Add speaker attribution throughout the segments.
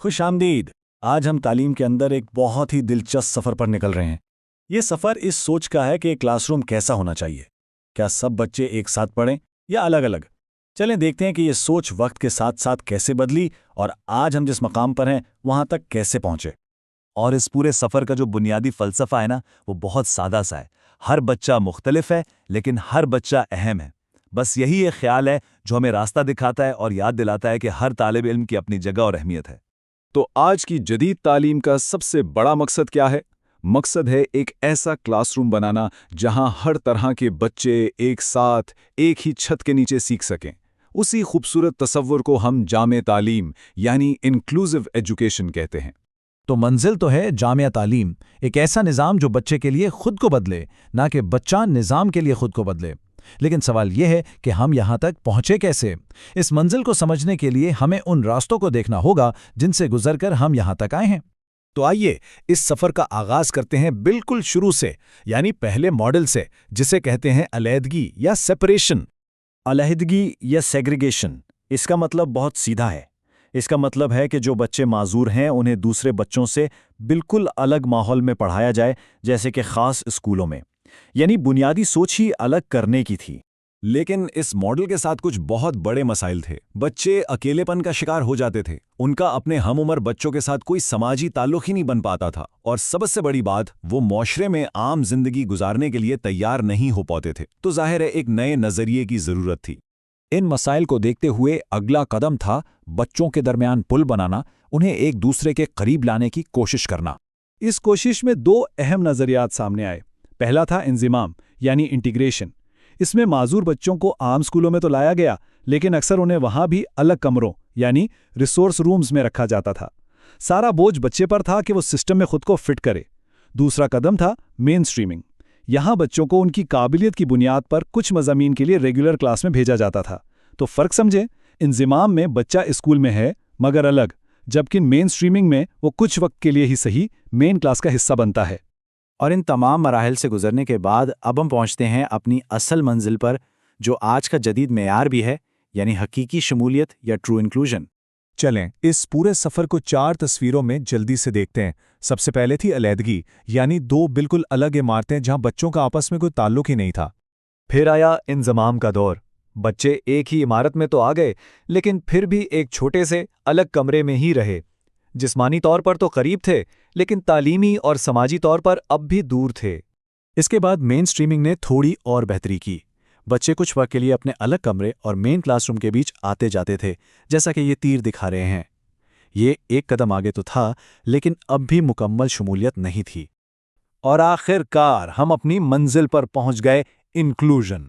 Speaker 1: खुश आमदीद। आज हम तालीम के अंदर एक बहुत ही दिलचस्प सफ़र पर निकल रहे हैं। ये सफ़र इस सोच का है कि एक क्लासरूम कैसा होना चाहिए। क्या सब बच्चे एक साथ पढ़ें या अलग अलग? चलें देखते हैं कि ये सोच वक्त के साथ साथ कैसे बदली और आज हम जिस मकाम पर हैं वहाँ तक कैसे पहुँचे।
Speaker 2: और इस पूरे सफ़र का जो बुनियादी फ़लसफ़ा है ना, वो बहुत सादा सा है। हर बच्चा मुख्तलिफ है, लेकिन हर बच्चा अहम है। बस यही एक ख्याल है जो हमें रास्ता दिखाता है और याद दिलाता है कि हर तालिब इल्म की अपनी जगह और अहमियत है।
Speaker 3: तो आज की जदीद तालीम का सबसे बड़ा मकसद क्या है? मकसद है एक ऐसा क्लासरूम बनाना जहां हर तरह के बच्चे एक साथ एक ही छत के नीचे सीख सकें। उसी खूबसूरत तसव्वुर को हम जामे तालीम यानी इंक्लूसिव एजुकेशन कहते हैं।
Speaker 4: तो मंजिल तो है जामिया तालीम, एक ऐसा निज़ाम जो बच्चे के लिए खुद को बदले, ना कि बच्चा निज़ाम के लिए खुद को बदले। लेकिन सवाल यह है कि हम यहाँ तक पहुँचे कैसे? इस मंजिल को समझने के लिए हमें उन रास्तों को देखना होगा जिनसे गुजरकर हम यहाँ तक आए हैं।
Speaker 1: तो आइए इस सफ़र का आगाज करते हैं बिल्कुल शुरू से, यानी पहले मॉडल से, जिसे कहते हैं अलहदगी या सेपरेशन। अलहदगी या सेग्रीगेशन, इसका मतलब बहुत सीधा है। इसका मतलब है कि जो बच्चे माजूर हैं उन्हें दूसरे बच्चों से बिल्कुल अलग माहौल में पढ़ाया जाए, जैसे कि ख़ास स्कूलों में। यानी बुनियादी सोच ही अलग करने की थी।
Speaker 3: लेकिन इस मॉडल के साथ कुछ बहुत बड़े मसाइल थे। बच्चे अकेलेपन का शिकार हो जाते थे। उनका अपने हम उम्र बच्चों के साथ कोई समाजी ताल्लुक ही नहीं बन पाता था, और सबसे बड़ी बात, वो माशरे में आम जिंदगी गुजारने के लिए तैयार नहीं हो पाते थे। तो जाहिर है एक नए नजरिए की जरूरत थी।
Speaker 4: इन मसाइल को देखते हुए अगला कदम था बच्चों के दरमियान पुल बनाना, उन्हें एक दूसरे के करीब लाने की कोशिश करना।
Speaker 5: इस कोशिश में दो अहम नज़रियात सामने आए। पहला था इंज़िमाम यानी इंटीग्रेशन। इसमें माजूर बच्चों को आम स्कूलों में तो लाया गया, लेकिन अक्सर उन्हें वहाँ भी अलग कमरों यानी रिसोर्स रूम्स में रखा जाता था। सारा बोझ बच्चे पर था कि वो सिस्टम में खुद को फिट करे। दूसरा कदम था मेन स्ट्रीमिंग। यहाँ बच्चों को उनकी काबिलियत की बुनियाद पर कुछ मज़ामीन के लिए रेगुलर क्लास में भेजा जाता था। तो फ़र्क समझें, इंज़िमाम में बच्चा स्कूल में है मगर अलग, जबकि मेन स्ट्रीमिंग में वो कुछ वक्त के लिए ही सही मेन क्लास का हिस्सा बनता है।
Speaker 4: और इन तमाम मराहिल से गुजरने के बाद अब हम पहुँचते हैं अपनी असल मंजिल पर, जो आज का जदीद मेयार भी है, यानी हकीकी शमूलियत या ट्रू इंक्लूजन।
Speaker 2: चलें इस पूरे सफ़र को 4 तस्वीरों में जल्दी से देखते हैं। सबसे पहले थी अलहदगी, यानी 2 बिल्कुल अलग इमारतें जहां बच्चों का आपस में कोई ताल्लुक ही नहीं था। फिर आया इंज़माम का दौर। बच्चे एक ही इमारत में तो आ गए, लेकिन फिर भी एक छोटे से अलग कमरे में ही रहे। जिस्मानी तौर पर तो करीब थे, लेकिन तालीमी और समाजी तौर पर अब भी दूर थे।
Speaker 4: इसके बाद मेन स्ट्रीमिंग ने थोड़ी और बेहतरी की। बच्चे कुछ वक्त के लिए अपने अलग कमरे और मेन क्लासरूम के बीच आते जाते थे, जैसा कि ये तीर दिखा रहे हैं। ये एक कदम आगे तो था, लेकिन अब भी मुकम्मल शमूलियत नहीं थी।
Speaker 1: और आखिरकार हम अपनी मंजिल पर पहुंच गए, इंक्लूजन।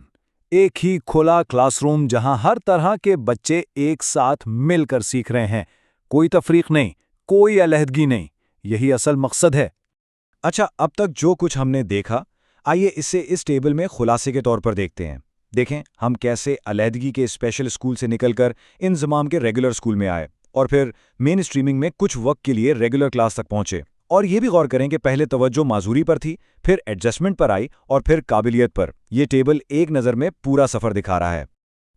Speaker 1: एक ही खुला क्लासरूम जहां हर तरह के बच्चे एक साथ मिलकर सीख रहे हैं। कोई तफरीक नहीं, कोई अलहदगी नहीं। यही असल मकसद है। अच्छा, अब तक जो कुछ हमने देखा, आइए इसे इस टेबल में खुलासे के तौर पर देखते हैं। देखें हम कैसे अलहदगी के स्पेशल स्कूल से निकलकर इंज़माम के रेगुलर स्कूल में आए और फिर मेन स्ट्रीमिंग में कुछ वक्त के लिए रेगुलर क्लास तक पहुंचे। और ये भी गौर करें कि पहले तवज्जो माजूरी पर थी, फिर एडजस्टमेंट पर आई और फिर काबिलियत पर। यह टेबल एक नज़र में पूरा सफ़र दिखा रहा है।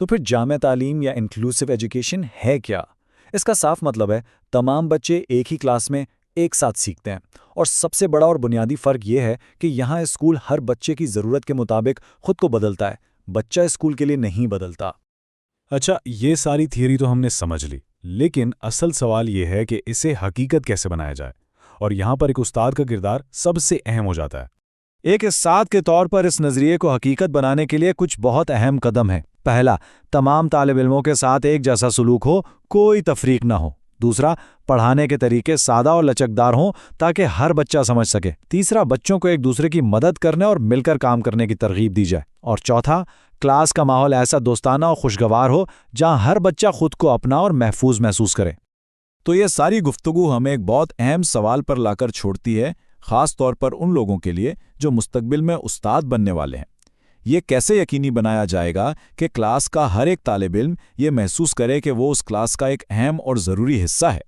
Speaker 4: तो फिर जामिया तालीम या इंक्लूसिव एजुकेशन है क्या? इसका साफ मतलब है तमाम बच्चे एक ही क्लास में एक साथ सीखते हैं। और सबसे बड़ा और बुनियादी फ़र्क यह है कि यहाँ स्कूल हर बच्चे की ज़रूरत के मुताबिक खुद को बदलता है, बच्चा स्कूल के लिए नहीं बदलता।
Speaker 2: अच्छा, ये सारी थियरी तो हमने समझ ली, लेकिन असल सवाल ये है कि इसे हकीकत कैसे बनाया जाए। और यहाँ पर एक उस्ताद का किरदार सबसे अहम हो जाता है।
Speaker 1: एक उस्ताद के तौर पर इस नज़रिए को हकीकत बनाने के लिए कुछ बहुत अहम कदम है। पहला, तमाम तालिब इल्मों के साथ एक जैसा सलूक हो, कोई तफरीक ना हो। दूसरा, पढ़ाने के तरीके सादा और लचकदार हों ताकि हर बच्चा समझ सके। तीसरा, बच्चों को एक दूसरे की मदद करने और मिलकर काम करने की तरगीब दी जाए। और चौथा, क्लास का माहौल ऐसा दोस्ताना और खुशगवार हो जहां हर बच्चा खुद को अपना और महफूज महसूस करे।
Speaker 3: तो ये सारी गुफ्तगू हमें एक बहुत अहम सवाल पर लाकर छोड़ती है, ख़ास तौर पर उन लोगों के लिए जो मुस्तकबिल में उस्ताद बनने वाले हैं। ये कैसे यकीनी बनाया जाएगा कि क्लास का हर एक तालिब इल्म ये महसूस करे कि वो उस क्लास का एक अहम और ज़रूरी हिस्सा है।